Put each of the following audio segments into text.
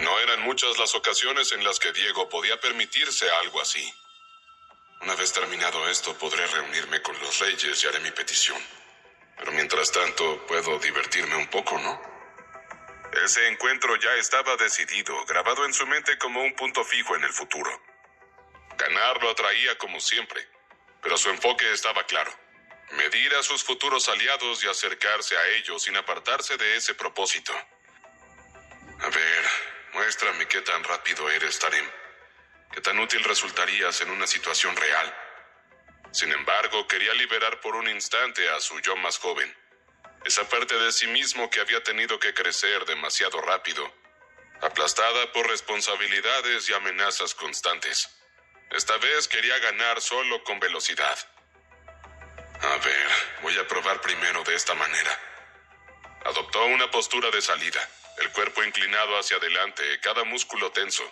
No eran muchas las ocasiones en las que Diego podía permitirse algo así. Una vez terminado esto, podré reunirme con los reyes y haré mi petición. Pero mientras tanto, puedo divertirme un poco, ¿no? Ese encuentro ya estaba decidido, grabado en su mente como un punto fijo en el futuro. Ganar lo atraía como siempre, pero su enfoque estaba claro: medir a sus futuros aliados y acercarse a ellos sin apartarse de ese propósito. A ver, muéstrame qué tan rápido eres, Tarim. Qué tan útil resultarías en una situación real. Sin embargo, quería liberar por un instante a su yo más joven. Esa parte de sí mismo que había tenido que crecer demasiado rápido, aplastada por responsabilidades y amenazas constantes. Esta vez quería ganar solo con velocidad. A ver, voy a probar primero de esta manera. Adoptó una postura de salida, el cuerpo inclinado hacia adelante, cada músculo tenso.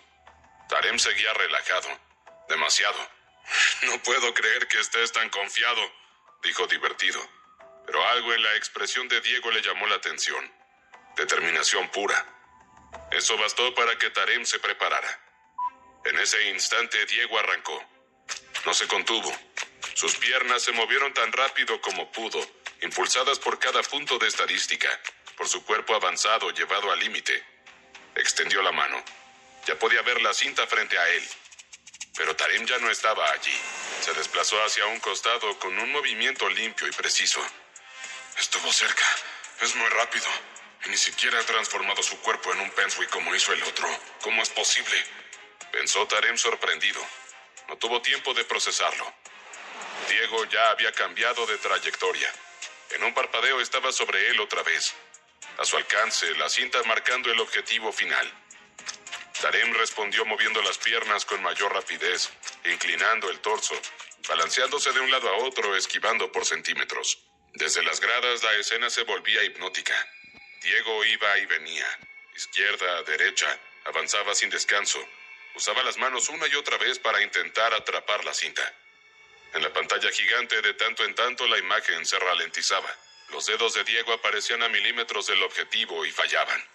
Tarim seguía relajado. Demasiado. No puedo creer que estés tan confiado, dijo divertido. Pero algo en la expresión de Diego le llamó la atención. Determinación pura. Eso bastó para que Tarim se preparara. En ese instante Diego arrancó. No se contuvo. Sus piernas se movieron tan rápido como pudo, impulsadas por cada punto de estadística, por su cuerpo avanzado llevado al límite. Extendió la mano. Ya podía ver la cinta frente a él. Pero Tarim ya no estaba allí. Se desplazó hacia un costado con un movimiento limpio y preciso. Estuvo cerca. Es muy rápido. Y ni siquiera ha transformado su cuerpo en un pensui como hizo el otro. ¿Cómo es posible? Pensó Tarim sorprendido. No tuvo tiempo de procesarlo. Diego ya había cambiado de trayectoria. En un parpadeo estaba sobre él otra vez. A su alcance, la cinta marcando el objetivo final. Tarim respondió moviendo las piernas con mayor rapidez, inclinando el torso, balanceándose de un lado a otro, esquivando por centímetros. Desde las gradas la escena se volvía hipnótica. Diego iba y venía, izquierda, derecha, avanzaba sin descanso. Usaba las manos una y otra vez para intentar atrapar la cinta. En la pantalla gigante, de tanto en tanto, la imagen se ralentizaba. Los dedos de Diego aparecían a milímetros del objetivo y fallaban.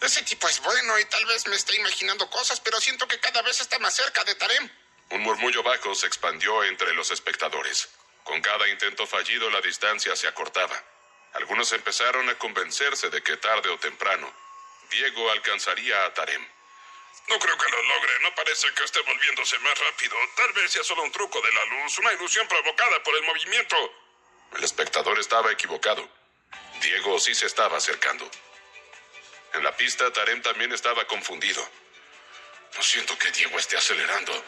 Ese tipo es bueno y tal vez me esté imaginando cosas, pero siento que cada vez está más cerca de Tarim. Un murmullo bajo se expandió entre los espectadores. Con cada intento fallido, la distancia se acortaba. Algunos empezaron a convencerse de que tarde o temprano, Diego alcanzaría a Tarim. No creo que lo logre, no parece que esté volviéndose más rápido. Tal vez sea solo un truco de la luz, una ilusión provocada por el movimiento. El espectador estaba equivocado. Diego sí se estaba acercando. En la pista, Tarim también estaba confundido. No siento que Diego esté acelerando.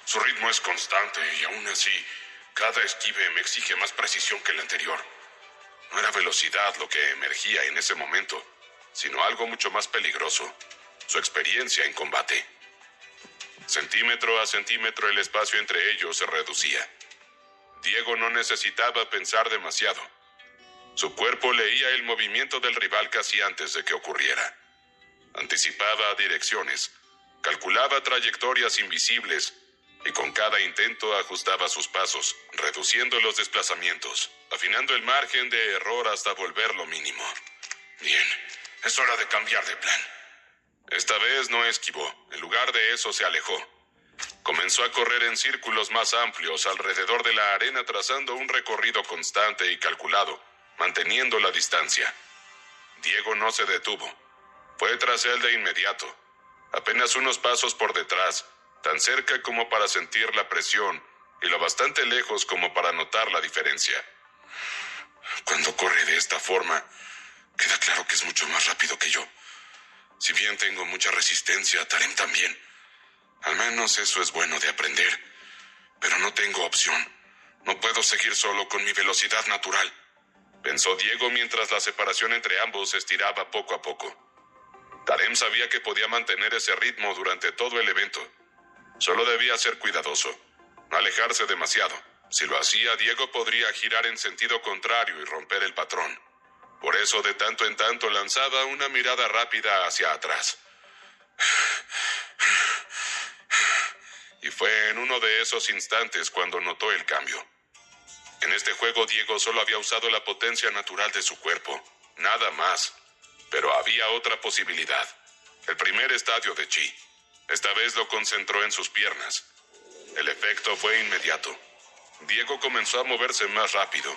Su ritmo es constante y aún así, cada esquive me exige más precisión que el anterior. No era velocidad lo que emergía en ese momento, sino algo mucho más peligroso: su experiencia en combate. Centímetro a centímetro el espacio entre ellos se reducía. Diego no necesitaba pensar demasiado. Su cuerpo leía el movimiento del rival casi antes de que ocurriera. Anticipaba direcciones, calculaba trayectorias invisibles y con cada intento ajustaba sus pasos, reduciendo los desplazamientos, afinando el margen de error hasta volverlo mínimo. Bien, es hora de cambiar de plan. Esta vez no esquivó, en lugar de eso se alejó. Comenzó a correr en círculos más amplios alrededor de la arena, trazando un recorrido constante y calculado, manteniendo la distancia. Diego no se detuvo. Fue tras él de inmediato, apenas unos pasos por detrás, tan cerca como para sentir la presión y lo bastante lejos como para notar la diferencia. Cuando corre de esta forma, queda claro que es mucho más rápido que yo. Si bien tengo mucha resistencia, Tarim también. Al menos eso es bueno de aprender. Pero no tengo opción. No puedo seguir solo con mi velocidad natural, pensó Diego mientras la separación entre ambos se estiraba poco a poco. Tarim sabía que podía mantener ese ritmo durante todo el evento. Solo debía ser cuidadoso, no alejarse demasiado. Si lo hacía, Diego podría girar en sentido contrario y romper el patrón. Por eso, de tanto en tanto, lanzaba una mirada rápida hacia atrás. Y fue en uno de esos instantes cuando notó el cambio. En este juego, Diego solo había usado la potencia natural de su cuerpo, nada más. Pero había otra posibilidad. El primer estadio de chi. Esta vez lo concentró en sus piernas. El efecto fue inmediato. Diego comenzó a moverse más rápido.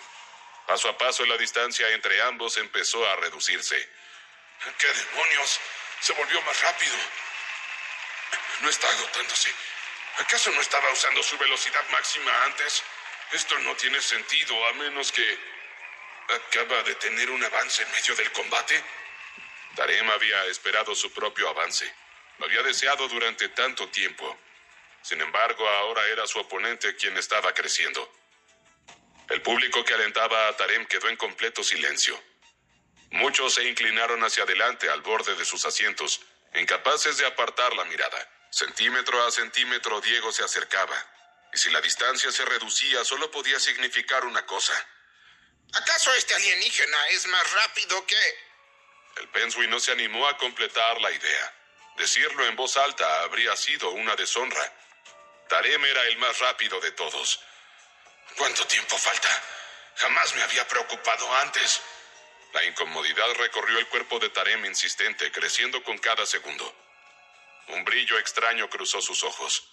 Paso a paso la distancia entre ambos empezó a reducirse. ¿Qué demonios? Se volvió más rápido. No está agotándose. ¿Acaso no estaba usando su velocidad máxima antes? Esto no tiene sentido, a menos que acaba de tener un avance en medio del combate. Tarem había esperado su propio avance. Lo había deseado durante tanto tiempo. Sin embargo, ahora era su oponente quien estaba creciendo. El público que alentaba a Tarem quedó en completo silencio. Muchos se inclinaron hacia adelante al borde de sus asientos, incapaces de apartar la mirada. Centímetro a centímetro Diego se acercaba, y si la distancia se reducía solo podía significar una cosa. ¿Acaso este alienígena es más rápido que...? El Pensui no se animó a completar la idea. Decirlo en voz alta habría sido una deshonra. Tarem era el más rápido de todos. ¿Cuánto tiempo falta? Jamás me había preocupado antes. La incomodidad recorrió el cuerpo de Tarem insistente, creciendo con cada segundo. Un brillo extraño cruzó sus ojos.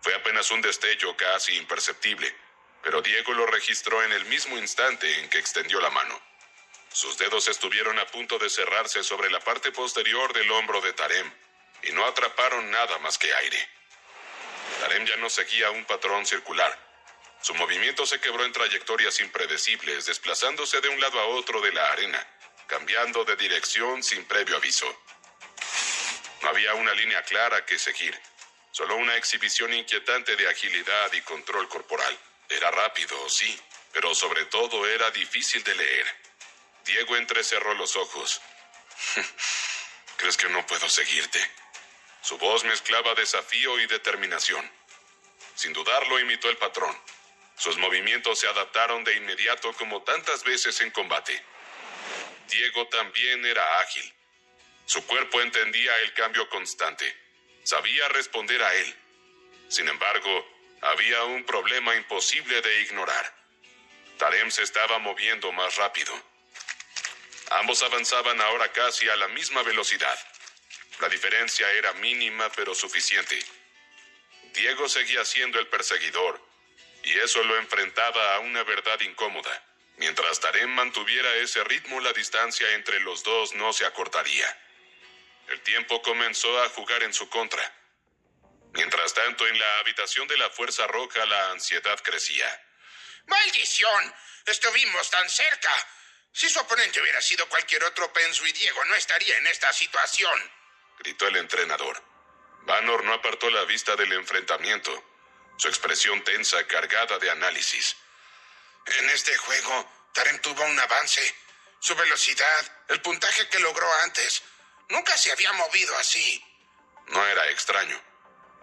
Fue apenas un destello casi imperceptible, pero Diego lo registró en el mismo instante en que extendió la mano. Sus dedos estuvieron a punto de cerrarse sobre la parte posterior del hombro de Tarem, y no atraparon nada más que aire. Tarem ya no seguía un patrón circular. Su movimiento se quebró en trayectorias impredecibles, desplazándose de un lado a otro de la arena, cambiando de dirección sin previo aviso. No había una línea clara que seguir, solo una exhibición inquietante de agilidad y control corporal. Era rápido, sí, pero sobre todo era difícil de leer. Diego entrecerró los ojos. ¿Crees que no puedo seguirte? Su voz mezclaba desafío y determinación. Sin dudarlo, imitó el patrón. Sus movimientos se adaptaron de inmediato como tantas veces en combate. Diego también era ágil. Su cuerpo entendía el cambio constante. Sabía responder a él. Sin embargo, había un problema imposible de ignorar. Tarem se estaba moviendo más rápido. Ambos avanzaban ahora casi a la misma velocidad. La diferencia era mínima pero suficiente. Diego seguía siendo el perseguidor, y eso lo enfrentaba a una verdad incómoda. Mientras Tarem mantuviera ese ritmo, la distancia entre los dos no se acortaría. El tiempo comenzó a jugar en su contra. Mientras tanto, en la habitación de la Fuerza Roja, la ansiedad crecía. ¡Maldición! ¡Estuvimos tan cerca! Si su oponente hubiera sido cualquier otro, Pensui, Diego no estaría en esta situación, gritó el entrenador. Vanor no apartó la vista del enfrentamiento, su expresión tensa, cargada de análisis. En este juego, Tarem tuvo un avance. Su velocidad, el puntaje que logró antes, nunca se había movido así. No era extraño.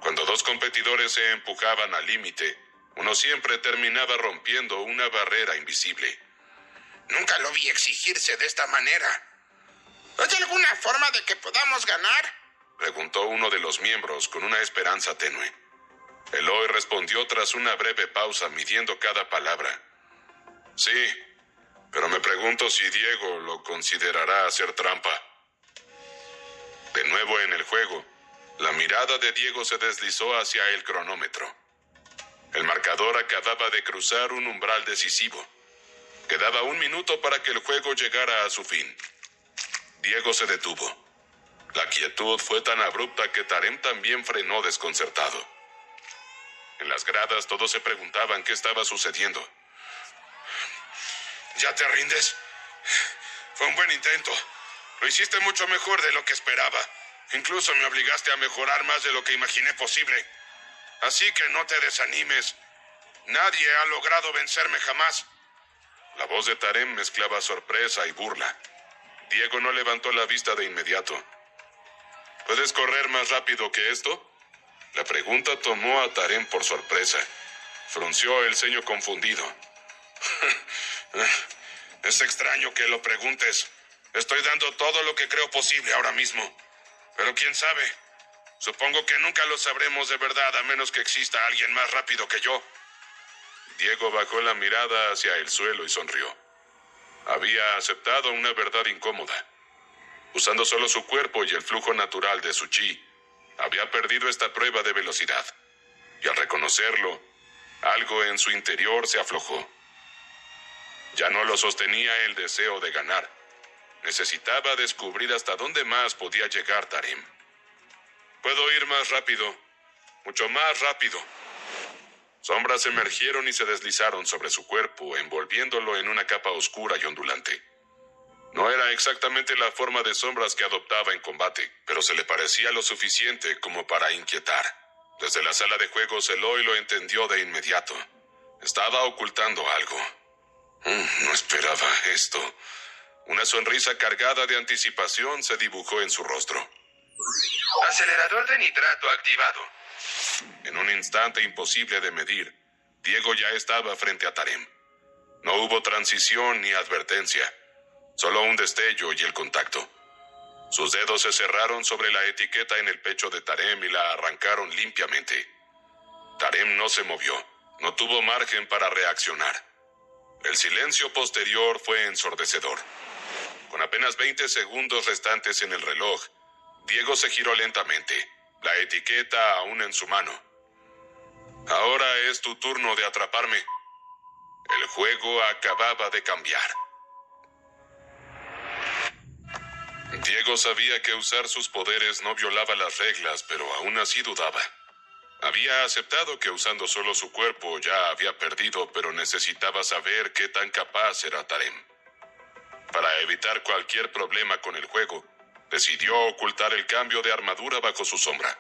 Cuando dos competidores se empujaban al límite, uno siempre terminaba rompiendo una barrera invisible. Nunca lo vi exigirse de esta manera. ¿Hay alguna forma de que podamos ganar?, preguntó uno de los miembros con una esperanza tenue. Eloy respondió tras una breve pausa, midiendo cada palabra. Sí, pero me pregunto si Diego lo considerará hacer trampa. De nuevo en el juego, la mirada de Diego se deslizó hacia el cronómetro. El marcador acababa de cruzar un umbral decisivo. Quedaba 1 minuto para que el juego llegara a su fin. Diego se detuvo. La quietud fue tan abrupta que Tarem también frenó desconcertado. En las gradas todos se preguntaban qué estaba sucediendo. ¿Ya te rindes? Fue un buen intento. Lo hiciste mucho mejor de lo que esperaba. Incluso me obligaste a mejorar más de lo que imaginé posible. Así que no te desanimes. Nadie ha logrado vencerme jamás. La voz de Tarem mezclaba sorpresa y burla. Diego no levantó la vista de inmediato. ¿Puedes correr más rápido que esto? La pregunta tomó a Tarem por sorpresa. Frunció el ceño confundido. Es extraño que lo preguntes. Estoy dando todo lo que creo posible ahora mismo. Pero quién sabe. Supongo que nunca lo sabremos de verdad a menos que exista alguien más rápido que yo. Diego bajó la mirada hacia el suelo y sonrió. Había aceptado una verdad incómoda. Usando solo su cuerpo y el flujo natural de su chi, había perdido esta prueba de velocidad. Y al reconocerlo, algo en su interior se aflojó. Ya no lo sostenía el deseo de ganar. Necesitaba descubrir hasta dónde más podía llegar Tarim. Puedo ir más rápido, mucho más rápido. Sombras emergieron y se deslizaron sobre su cuerpo, envolviéndolo en una capa oscura y ondulante. No era exactamente la forma de sombras que adoptaba en combate, pero se le parecía lo suficiente como para inquietar. Desde la sala de juegos, Eloy lo entendió de inmediato. Estaba ocultando algo. No esperaba esto. Una sonrisa cargada de anticipación se dibujó en su rostro. Acelerador de nitrato activado. En un instante imposible de medir, Diego ya estaba frente a Tarim. No hubo transición ni advertencia, solo un destello y el contacto. Sus dedos se cerraron sobre la etiqueta en el pecho de Tarim y la arrancaron limpiamente. Tarim no se movió, no tuvo margen para reaccionar. El silencio posterior fue ensordecedor. Con apenas 20 segundos restantes en el reloj, Diego se giró lentamente, la etiqueta aún en su mano. Ahora es tu turno de atraparme. El juego acababa de cambiar. Diego sabía que usar sus poderes no violaba las reglas, pero aún así dudaba. Había aceptado que usando solo su cuerpo ya había perdido, pero necesitaba saber qué tan capaz era Tarim. Para evitar cualquier problema con el juego, decidió ocultar el cambio de armadura bajo su sombra.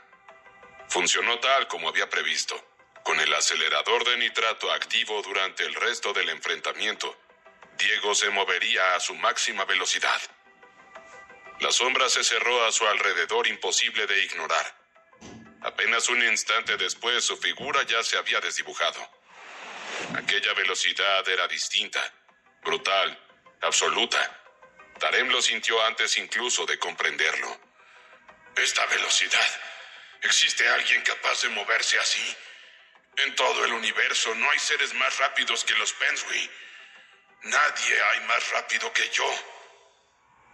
Funcionó tal como había previsto. Con el acelerador de nitrato activo durante el resto del enfrentamiento, Diego se movería a su máxima velocidad. La sombra se cerró a su alrededor, imposible de ignorar. Apenas un instante después, su figura ya se había desdibujado. Aquella velocidad era distinta, brutal, absoluta. Tarim lo sintió antes incluso de comprenderlo. Esta velocidad. ¿Existe alguien capaz de moverse así? En todo el universo no hay seres más rápidos que los Pensui. Nadie hay más rápido que yo.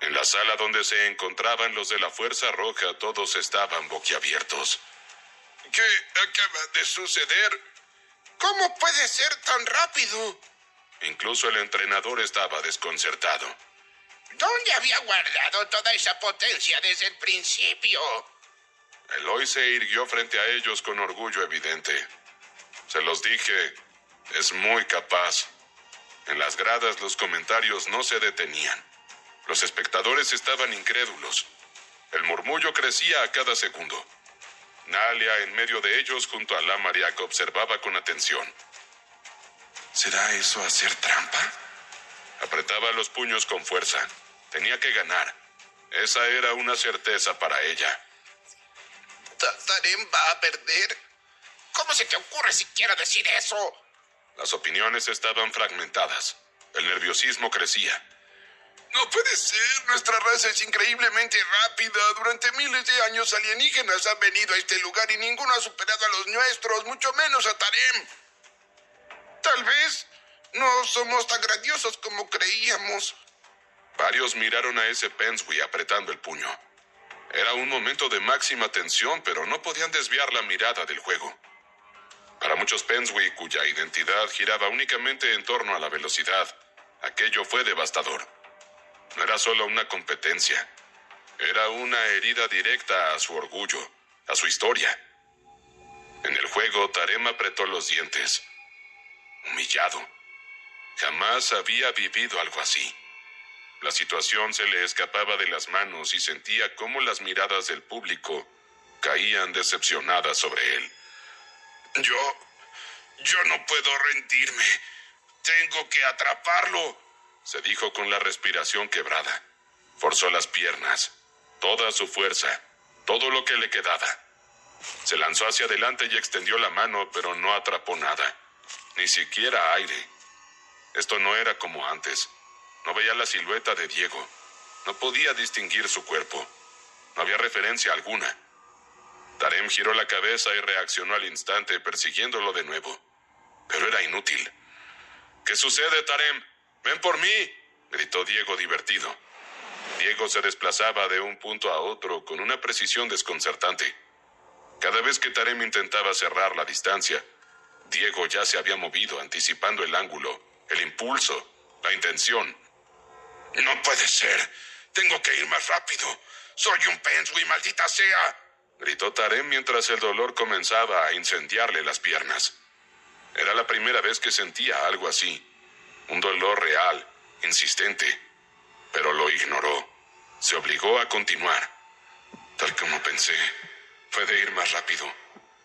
En la sala donde se encontraban los de la Fuerza Roja, todos estaban boquiabiertos. ¿Qué acaba de suceder? ¿Cómo puede ser tan rápido? Incluso el entrenador estaba desconcertado. ¿Dónde había guardado toda esa potencia desde el principio? Eloy se irguió frente a ellos con orgullo evidente. Se los dije, es muy capaz. En las gradas los comentarios no se detenían. Los espectadores estaban incrédulos. El murmullo crecía a cada segundo. Nalia, en medio de ellos, junto a Lamariak, observaba con atención. ¿Será eso hacer trampa? Apretaba los puños con fuerza. Tenía que ganar. Esa era una certeza para ella. ¿Tarim va a perder? ¿Cómo se te ocurre siquiera decir eso? Las opiniones estaban fragmentadas. El nerviosismo crecía. No puede ser. Nuestra raza es increíblemente rápida. Durante miles de años alienígenas han venido a este lugar y ninguno ha superado a los nuestros, mucho menos a Tarim. Tal vez no somos tan grandiosos como creíamos. Varios miraron a ese Pensui apretando el puño. Era un momento de máxima tensión, pero no podían desviar la mirada del juego. Para muchos Pensui, cuya identidad giraba únicamente en torno a la velocidad, aquello fue devastador. No era solo una competencia. Era una herida directa a su orgullo, a su historia. En el juego, Tarim apretó los dientes. Humillado. Jamás había vivido algo así. La situación se le escapaba de las manos y sentía cómo las miradas del público caían decepcionadas sobre él. Yo no puedo rendirme. Tengo que atraparlo, se dijo con la respiración quebrada. Forzó las piernas, toda su fuerza, todo lo que le quedaba. Se lanzó hacia adelante y extendió la mano, pero no atrapó nada, ni siquiera aire. Esto no era como antes. No veía la silueta de Diego. No podía distinguir su cuerpo. No había referencia alguna. Tarim giró la cabeza y reaccionó al instante, persiguiéndolo de nuevo. Pero era inútil. ¿Qué sucede, Tarim? ¡Ven por mí!, gritó Diego divertido. Diego se desplazaba de un punto a otro con una precisión desconcertante. Cada vez que Tarem intentaba cerrar la distancia, Diego ya se había movido, anticipando el ángulo, el impulso, la intención. No puede ser. Tengo que ir más rápido. Soy un Pensui, maldita sea. Gritó Tarem mientras el dolor comenzaba a incendiarle las piernas. Era la primera vez que sentía algo así. Un dolor real, insistente. Pero lo ignoró. Se obligó a continuar. Tal como pensé, puede ir más rápido.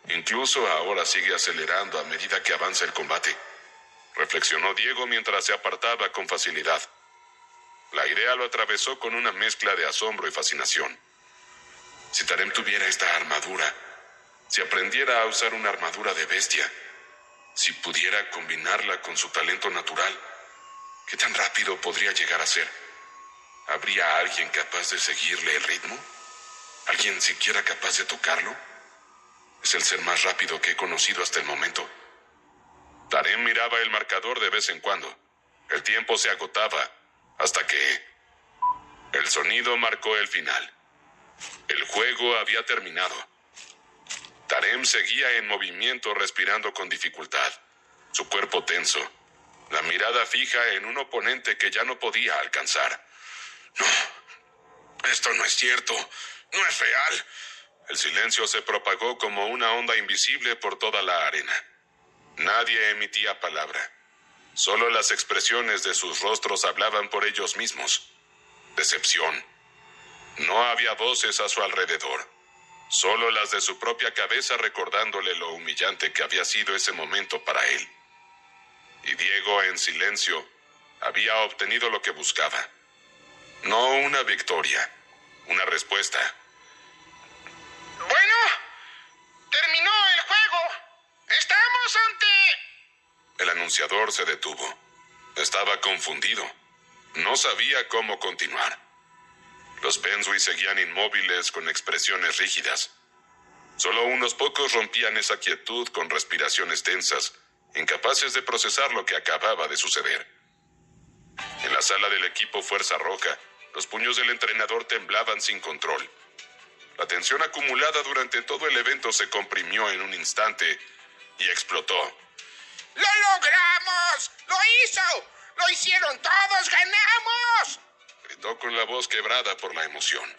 Incluso ahora sigue acelerando a medida que avanza el combate. Reflexionó Diego mientras se apartaba con facilidad. La idea lo atravesó con una mezcla de asombro y fascinación. Si Tarem tuviera esta armadura, si aprendiera a usar una armadura de bestia, si pudiera combinarla con su talento natural, ¿qué tan rápido podría llegar a ser? ¿Habría alguien capaz de seguirle el ritmo? ¿Alguien siquiera capaz de tocarlo? Es el ser más rápido que he conocido hasta el momento. Tarem miraba el marcador de vez en cuando. El tiempo se agotaba hasta que el sonido marcó el final. El juego había terminado. Tarem seguía en movimiento, respirando con dificultad, su cuerpo tenso, la mirada fija en un oponente que ya no podía alcanzar. No, esto no es cierto, no es real. El silencio se propagó como una onda invisible por toda la arena. Nadie emitía palabra. Solo las expresiones de sus rostros hablaban por ellos mismos. Decepción. No había voces a su alrededor. Solo las de su propia cabeza recordándole lo humillante que había sido ese momento para él. Y Diego, en silencio, había obtenido lo que buscaba. No una victoria, una respuesta. Bueno, terminó el juego. Estamos ante... El anunciador se detuvo. Estaba confundido. No sabía cómo continuar. Los Pensui seguían inmóviles con expresiones rígidas. Solo unos pocos rompían esa quietud con respiraciones tensas, incapaces de procesar lo que acababa de suceder. En la sala del equipo Fuerza Roja, los puños del entrenador temblaban sin control. La tensión acumulada durante todo el evento se comprimió en un instante y explotó. ¡Lo logramos! ¡Lo hizo! ¡Lo hicieron todos! ¡Ganamos! Gritó con la voz quebrada por la emoción.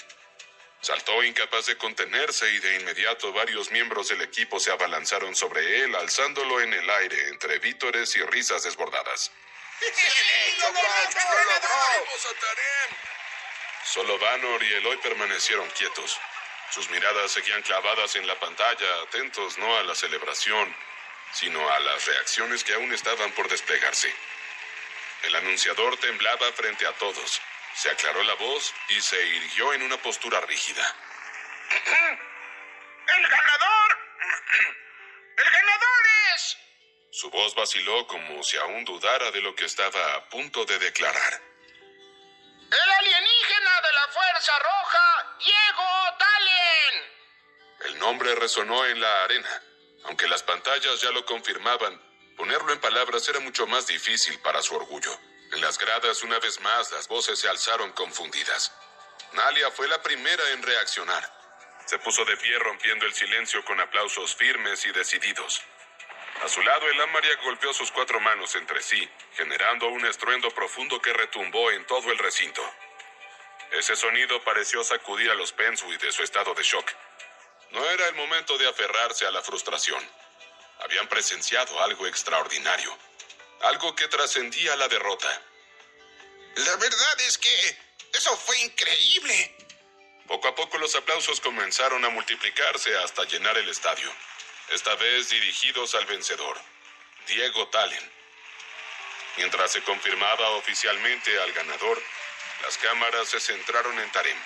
Saltó incapaz de contenerse y de inmediato varios miembros del equipo se abalanzaron sobre él, alzándolo en el aire entre vítores y risas desbordadas. ¡Lo logramos a Tarem! Solo Vanor y Eloy permanecieron quietos. Sus miradas seguían clavadas en la pantalla, atentos no a la celebración, sino a las reacciones que aún estaban por desplegarse. El anunciador temblaba frente a todos. Se aclaró la voz y se irguió en una postura rígida. ¡El ganador! ¡El ganador es! Su voz vaciló como si aún dudara de lo que estaba a punto de declarar. ¡El alienígena de la Fuerza Roja, Diego Tallien! El nombre resonó en la arena. Aunque las pantallas ya lo confirmaban, ponerlo en palabras era mucho más difícil para su orgullo. En las gradas, una vez más, las voces se alzaron confundidas. Nalia fue la primera en reaccionar. Se puso de pie rompiendo el silencio con aplausos firmes y decididos. A su lado, el Amariak golpeó sus 4 manos entre sí, generando un estruendo profundo que retumbó en todo el recinto. Ese sonido pareció sacudir a los Pensui de su estado de shock. No era el momento de aferrarse a la frustración. Habían presenciado algo extraordinario. Algo que trascendía la derrota. La verdad es que eso fue increíble. Poco a poco los aplausos comenzaron a multiplicarse hasta llenar el estadio. Esta vez dirigidos al vencedor, Diego Tallien. Mientras se confirmaba oficialmente al ganador, las cámaras se centraron en Tarem.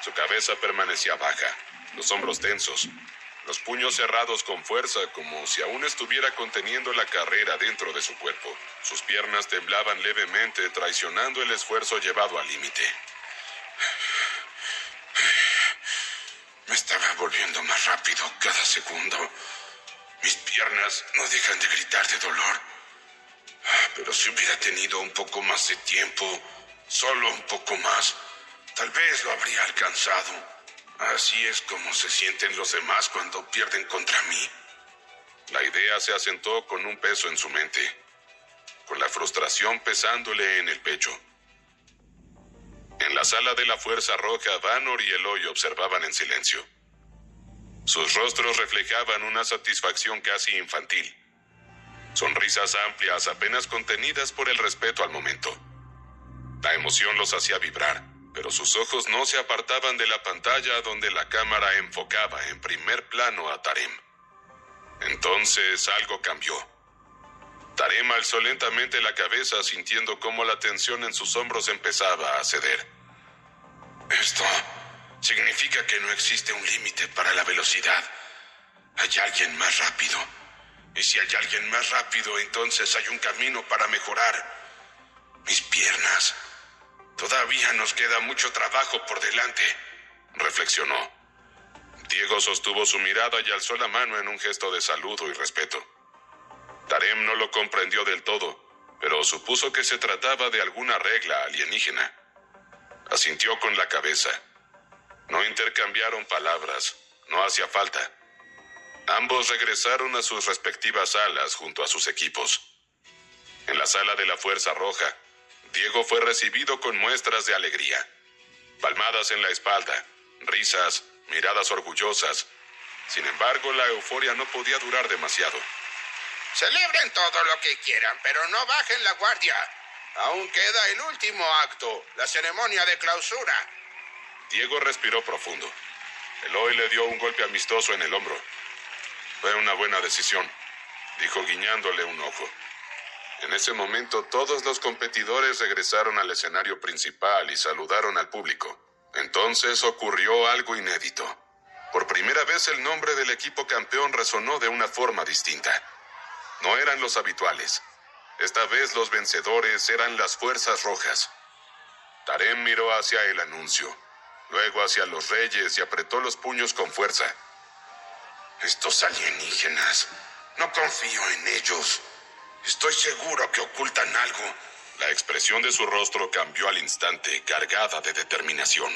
Su cabeza permanecía baja, los hombros tensos, los puños cerrados con fuerza como si aún estuviera conteniendo la carrera dentro de su cuerpo. Sus piernas temblaban levemente, traicionando el esfuerzo llevado al límite. Me estaba volviendo más rápido cada segundo. Mis piernas no dejan de gritar de dolor. Pero si hubiera tenido un poco más de tiempo, solo un poco más, Tal vez lo habría alcanzado. Así es como se sienten los demás cuando pierden contra mí. La idea se asentó con un peso en su mente, con la frustración pesándole en el pecho. En la sala de la Fuerza Roja, Vanor y Eloy observaban en silencio. Sus rostros reflejaban una satisfacción casi infantil. Sonrisas amplias apenas contenidas por el respeto al momento. La emoción los hacía vibrar, pero sus ojos no se apartaban de la pantalla donde la cámara enfocaba en primer plano a Tarem. Entonces algo cambió. Tarem alzó lentamente la cabeza sintiendo cómo la tensión en sus hombros empezaba a ceder. Esto significa que no existe un límite para la velocidad. Hay alguien más rápido. Y si hay alguien más rápido, entonces hay un camino para mejorar. Mis piernas. Todavía nos queda mucho trabajo por delante, reflexionó. Diego sostuvo su mirada y alzó la mano en un gesto de saludo y respeto. Tarem no lo comprendió del todo, pero supuso que se trataba de alguna regla alienígena. Asintió con la cabeza. No intercambiaron palabras, no hacía falta. Ambos regresaron a sus respectivas salas junto a sus equipos. En la sala de la Fuerza Roja, Diego fue recibido con muestras de alegría. Palmadas en la espalda, risas, miradas orgullosas. Sin embargo, la euforia no podía durar demasiado. Celebren todo lo que quieran, pero no bajen la guardia. Aún queda el último acto, la ceremonia de clausura. Diego respiró profundo. Eloy le dio un golpe amistoso en el hombro. Fue una buena decisión, dijo guiñándole un ojo. En ese momento todos los competidores regresaron al escenario principal y saludaron al público. Entonces ocurrió algo inédito. Por primera vez el nombre del equipo campeón resonó de una forma distinta. No eran los habituales. Esta vez los vencedores eran las Fuerzas Rojas. Tarem miró hacia el anuncio, luego hacia los reyes y apretó los puños con fuerza. Estos alienígenas, no confío en ellos. Estoy seguro que ocultan algo. La expresión de su rostro cambió al instante, cargada de determinación.